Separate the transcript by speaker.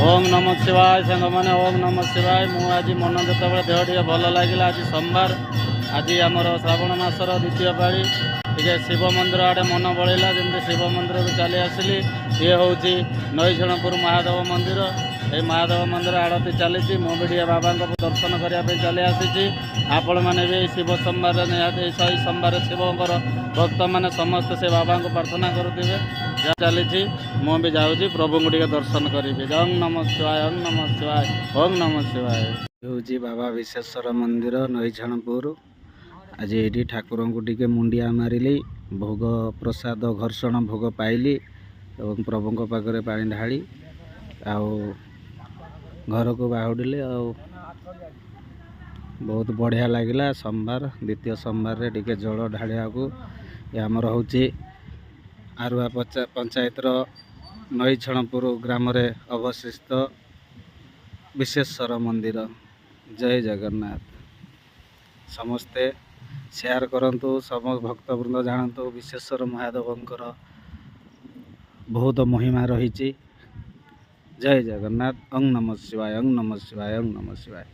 Speaker 1: ओम नमः शिवाय सांग मैंने ओम नमः शिवाय मु आज मन जो देह टे भल लगे आज सोमवार आज आमर श्रावण मासर द्वितीय पाड़ी टे शिव मंदिर आड़े मन बढ़ला जमी शिव मंदिर को चली आसली ये हूँ नईछणपुर महादेव मंदिर ये महादेव मंदिर आड़ती चली मुझे बाबा दर्शन करने चली आसी आपण मैंने भी शिव सोमवार निहती सही सोमवार शिवकर भक्त मैंने समस्त से बाबा को प्रार्थना करुवे चली मुझे जाऊँगी प्रभु को दर्शन करी ओं नमः शिवाय ओं नमः शिवाय ओं नमः शिवाय हूँ बाबा विश्वेश्वर मंदिर नईछणपुर आज ये ठाकुर को टे मुंडिया मारिली भोग प्रसाद घर्षण भोग पाइली और प्रभु पाखे पा ढाली घर को बाहुड़े बहुत बढ़िया लगिला सोमवार द्वितीय सोमवार रे टिके जल ढालिया को आमर हूँ आरुआ पंचायत नईछणपुर ग्राम रे अवस्थित विश्वेश्वर मंदिर। जय जगन्नाथ। समस्ते शेयर करंतु समस्त भक्तवृंद जानतु विश्वेश्वर महादेवंकर बहुत महिमा रही। जय जगन्नाथ। ओं नमः शिवाय ओं नमः शिवाय ओं नमः शिवाय।